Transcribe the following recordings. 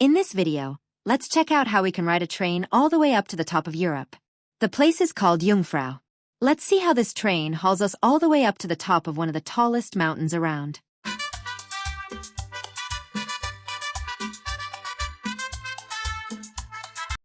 In this video, let's check out how we can ride a train all the way up to the top of Europe. The place is called Jungfrau. Let's see how this train hauls us all the way up to the top of one of the tallest mountains around.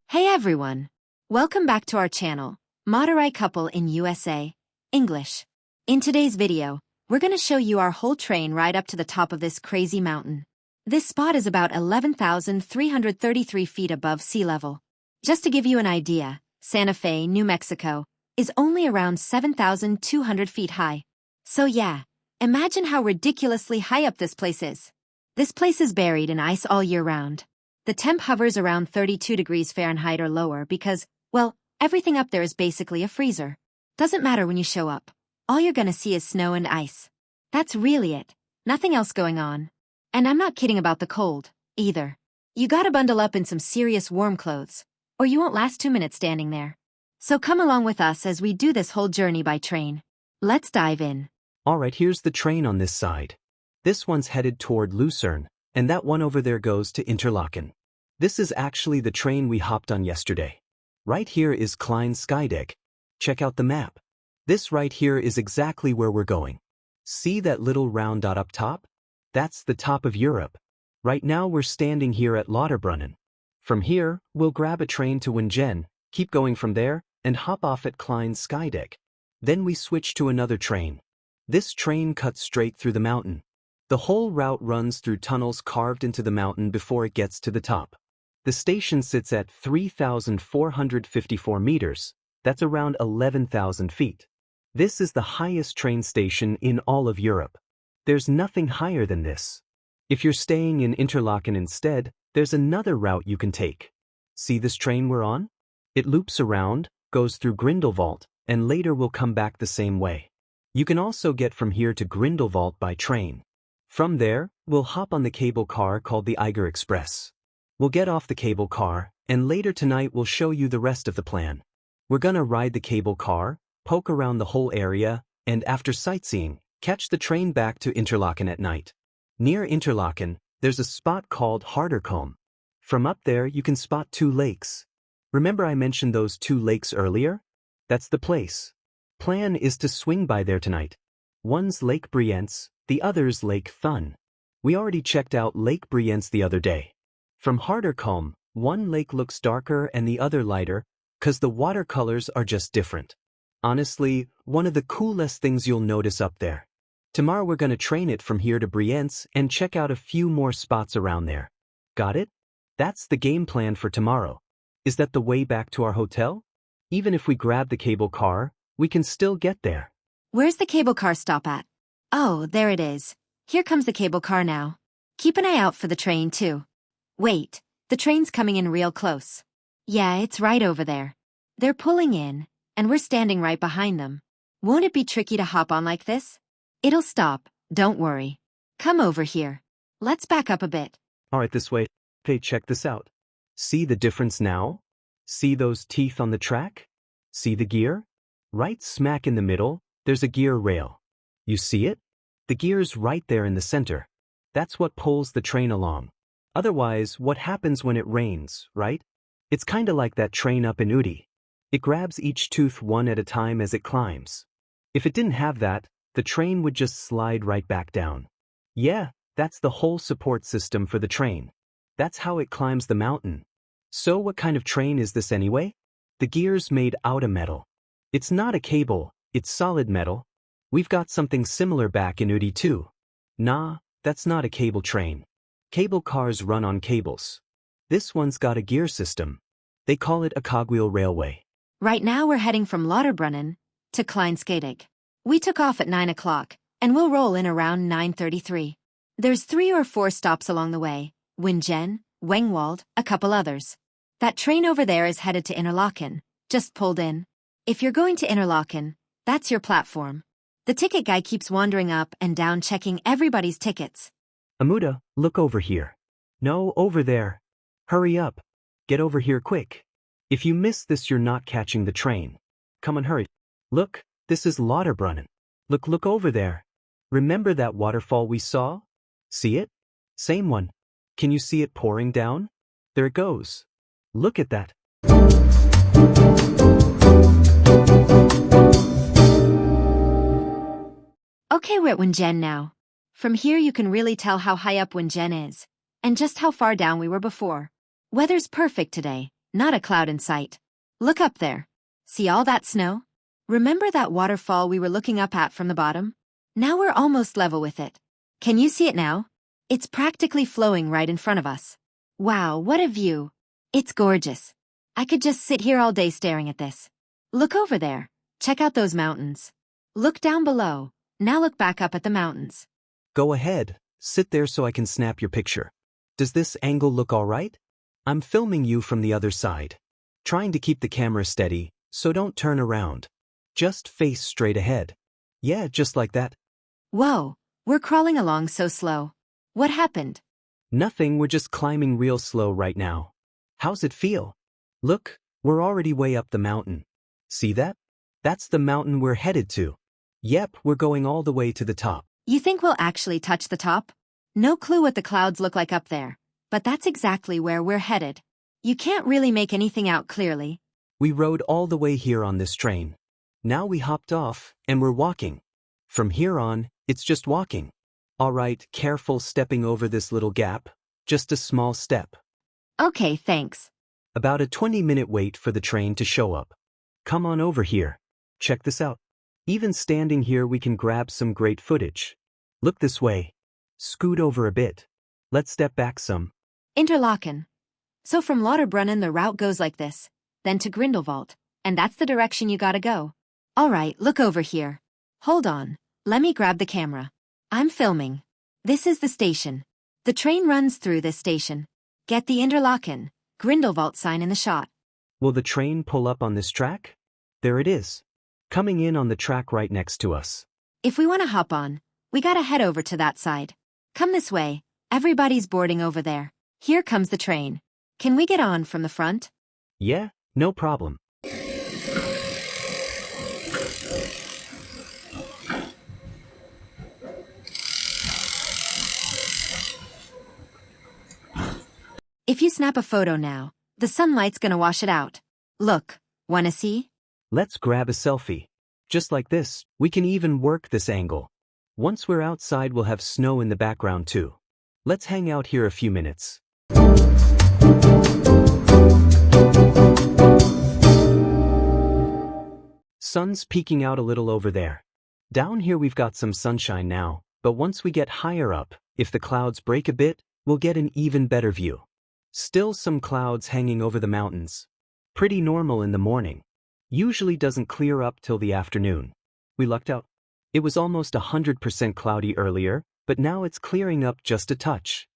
Hey everyone! Welcome back to our channel, Madurai Couple in USA, English. In today's video, we're going to show you our whole train ride up to the top of this crazy mountain. This spot is about 11,333 feet above sea level. Just to give you an idea, Santa Fe, New Mexico, is only around 7,200 feet high. So yeah, imagine how ridiculously high up this place is. This place is buried in ice all year round. The temp hovers around 32 degrees Fahrenheit or lower because, well, everything up there is basically a freezer. Doesn't matter when you show up. All you're gonna see is snow and ice. That's really it. Nothing else going on. And I'm not kidding about the cold, either. You gotta bundle up in some serious warm clothes, or you won't last 2 minutes standing there. So come along with us as we do this whole journey by train. Let's dive in. Alright, here's the train on this side. This one's headed toward Lucerne, and that one over there goes to Interlaken. This is actually the train we hopped on yesterday. Right here is Klein Skydeck. Check out the map. This right here is exactly where we're going. See that little round dot up top? That's the top of Europe. Right now we're standing here at Lauterbrunnen. From here, we'll grab a train to Wingen, keep going from there, and hop off at Klein Skydeck. Then we switch to another train. This train cuts straight through the mountain. The whole route runs through tunnels carved into the mountain before it gets to the top. The station sits at 3,454 meters. That's around 11,000 feet. This is the highest train station in all of Europe. There's nothing higher than this. If you're staying in Interlaken instead, there's another route you can take. See this train we're on? It loops around, goes through Grindelwald, and later will come back the same way. You can also get from here to Grindelwald by train. From there, we'll hop on the cable car called the Eiger Express. We'll get off the cable car, and later tonight we'll show you the rest of the plan. We're gonna ride the cable car, poke around the whole area, and after sightseeing, catch the train back to Interlaken at night. Near Interlaken, there's a spot called Harderkolm. From up there you can spot 2 lakes. Remember I mentioned those 2 lakes earlier? That's the place. Plan is to swing by there tonight. One's Lake Brienz, the other's Lake Thun. We already checked out Lake Brienz the other day. From Harderkolm, one lake looks darker and the other lighter, 'cause the watercolors are just different. Honestly, one of the coolest things you'll notice up there. Tomorrow we're gonna train it from here to Brienz and check out a few more spots around there. Got it? That's the game plan for tomorrow. Is that the way back to our hotel? Even if we grab the cable car, we can still get there. Where's the cable car stop at? Oh, there it is. Here comes the cable car now. Keep an eye out for the train too. Wait, the train's coming in real close. Yeah, it's right over there. They're pulling in, and we're standing right behind them. Won't it be tricky to hop on like this? It'll stop, don't worry. Come over here. Let's back up a bit. Alright, this way. Okay, check this out. See the difference now? See those teeth on the track? See the gear? Right smack in the middle, there's a gear rail. You see it? The gear's right there in the center. That's what pulls the train along. Otherwise, what happens when it rains, right? It's kinda like that train up in Udi. It grabs each tooth one at a time as it climbs. If it didn't have that, the train would just slide right back down. Yeah, that's the whole support system for the train. That's how it climbs the mountain. So what kind of train is this anyway? The gear's made out of metal. It's not a cable, it's solid metal. We've got something similar back in Udi too. Nah, that's not a cable train. Cable cars run on cables. This one's got a gear system. They call it a cogwheel railway. Right now we're heading from Lauterbrunnen to Klein Skydeck. We took off at 9 o'clock, and we'll roll in around 9:33. There's 3 or 4 stops along the way, Wingen, Wengwald, a couple others. That train over there is headed to Interlaken, just pulled in. If you're going to Interlaken, that's your platform. The ticket guy keeps wandering up and down checking everybody's tickets. Amuda, look over here. No, over there. Hurry up. Get over here quick. If you miss this you're not catching the train. Come on, hurry. Look. This is Lauterbrunnen. Look over there. Remember that waterfall we saw? See it? Same one. Can you see it pouring down? There it goes. Look at that. Okay, we're at Wengen now. From here you can really tell how high up Wengen is, and just how far down we were before. Weather's perfect today, not a cloud in sight. Look up there. See all that snow? Remember that waterfall we were looking up at from the bottom? Now we're almost level with it. Can you see it now? It's practically flowing right in front of us. Wow, what a view. It's gorgeous. I could just sit here all day staring at this. Look over there. Check out those mountains. Look down below. Now look back up at the mountains. Go ahead. Sit there so I can snap your picture. Does this angle look all right? I'm filming you from the other side. Trying to keep the camera steady, so don't turn around. Just face straight ahead. Yeah, just like that. Whoa, we're crawling along so slow. What happened? Nothing, we're just climbing real slow right now. How's it feel? Look, we're already way up the mountain. See that? That's the mountain we're headed to. Yep, we're going all the way to the top. You think we'll actually touch the top? No clue what the clouds look like up there, but that's exactly where we're headed. You can't really make anything out clearly. We rode all the way here on this train. Now we hopped off, and we're walking. From here on, it's just walking. All right, careful stepping over this little gap. Just a small step. Okay, thanks. About a 20-minute wait for the train to show up. Come on over here. Check this out. Even standing here we can grab some great footage. Look this way. Scoot over a bit. Let's step back some. Interlaken. So from Lauterbrunnen the route goes like this, then to Grindelwald, and that's the direction you gotta go. Alright, look over here. Hold on, let me grab the camera. I'm filming. This is the station. The train runs through this station. Get the Interlaken, Grindelwald sign in the shot. Will the train pull up on this track? There it is. Coming in on the track right next to us. If we want to hop on, we gotta head over to that side. Come this way, everybody's boarding over there. Here comes the train. Can we get on from the front? Yeah, no problem. If you snap a photo now, the sunlight's gonna wash it out. Look, wanna see? Let's grab a selfie. Just like this, we can even work this angle. Once we're outside we'll have snow in the background too. Let's hang out here a few minutes. Sun's peeking out a little over there. Down here we've got some sunshine now, but once we get higher up, if the clouds break a bit, we'll get an even better view. Still some clouds hanging over the mountains. Pretty normal in the morning. Usually doesn't clear up till the afternoon. We lucked out. It was almost 100% cloudy earlier, but now it's clearing up just a touch.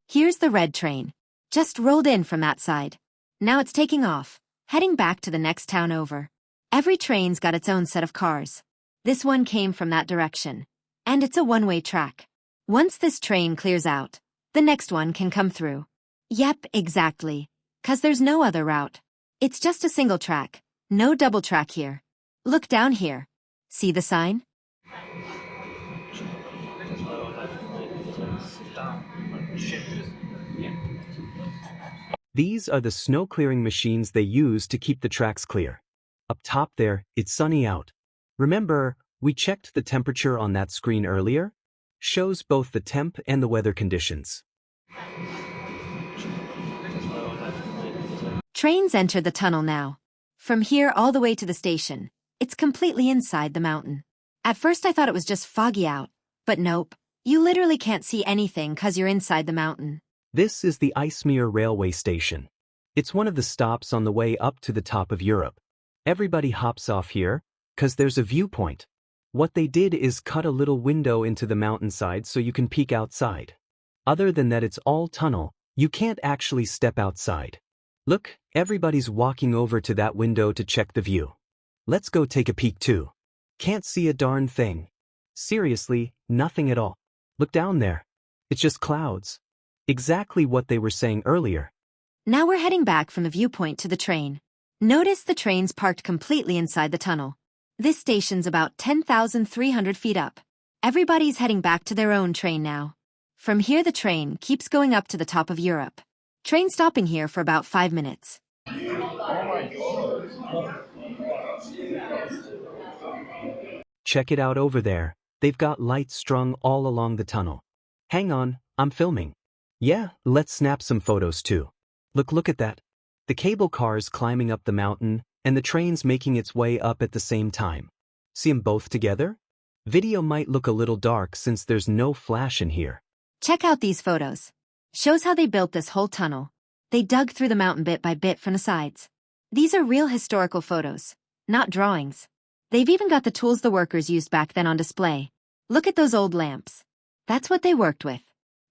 Here's the red train. Just rolled in from that side. Now it's taking off, heading back to the next town over. Every train's got its own set of cars. This one came from that direction, and it's a one-way track. Once this train clears out, the next one can come through. Yep, exactly. 'Cause there's no other route. It's just a single track, no double track here. Look down here. See the sign? These are the snow clearing machines they use to keep the tracks clear. Up top there, it's sunny out. Remember, we checked the temperature on that screen earlier? Shows both the temp and the weather conditions. Trains enter the tunnel now. From here all the way to the station, it's completely inside the mountain. At first I thought it was just foggy out, but nope. You literally can't see anything 'cause you're inside the mountain. This is the IJsselmeer railway station. It's one of the stops on the way up to the top of Europe. Everybody hops off here, 'cause there's a viewpoint. What they did is cut a little window into the mountainside so you can peek outside. Other than that it's all tunnel, you can't actually step outside. Look, everybody's walking over to that window to check the view. Let's go take a peek too. Can't see a darn thing. Seriously, nothing at all. Look down there. It's just clouds. Exactly what they were saying earlier. Now we're heading back from the viewpoint to the train. Notice the train's parked completely inside the tunnel. This station's about 10,300 feet up. Everybody's heading back to their own train now. From here the train keeps going up to the top of Europe. Train stopping here for about 5 minutes. Check it out over there. They've got lights strung all along the tunnel. Hang on, I'm filming. Yeah, let's snap some photos too. Look at that. The cable car's climbing up the mountain, and the train's making its way up at the same time. See them both together? Video might look a little dark since there's no flash in here. Check out these photos. Shows how they built this whole tunnel. They dug through the mountain bit by bit from the sides. These are real historical photos, not drawings. They've even got the tools the workers used back then on display. Look at those old lamps. That's what they worked with.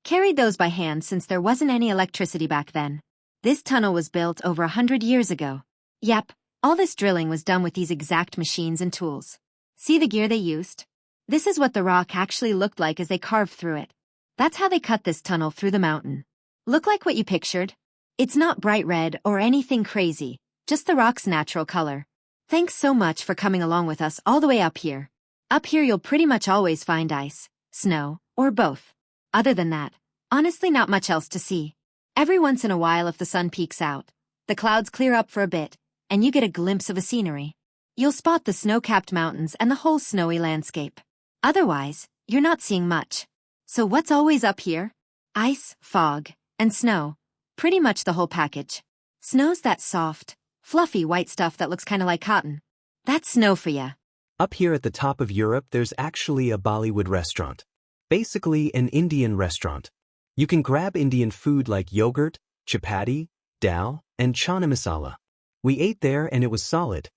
Carried those by hand since there wasn't any electricity back then. This tunnel was built over 100 years ago. Yep, all this drilling was done with these exact machines and tools. See the gear they used? This is what the rock actually looked like as they carved through it. That's how they cut this tunnel through the mountain. Look like what you pictured? It's not bright red or anything crazy, just the rock's natural color. Thanks so much for coming along with us all the way up here. Up here you'll pretty much always find ice, snow, or both. Other than that, honestly not much else to see. Every once in a while if the sun peeks out, the clouds clear up for a bit, and you get a glimpse of a scenery. You'll spot the snow-capped mountains and the whole snowy landscape. Otherwise, you're not seeing much. So what's always up here? Ice, fog, and snow. Pretty much the whole package. Snow's that soft, fluffy white stuff that looks kinda like cotton. That's snow for ya. Up here at the top of Europe, there's actually a Bollywood restaurant. Basically an Indian restaurant. You can grab Indian food like yogurt, chapati, dal, and chana masala. We ate there and it was solid.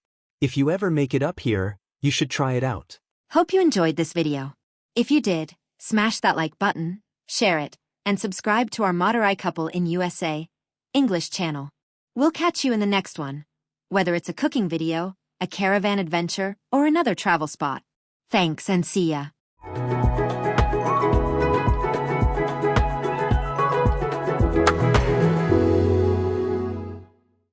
If you ever make it up here, you should try it out. Hope you enjoyed this video. If you did, smash that like button, share it, and subscribe to our Madurai Couple in USA English channel. We'll catch you in the next one, whether it's a cooking video, a caravan adventure, or another travel spot. Thanks and see ya.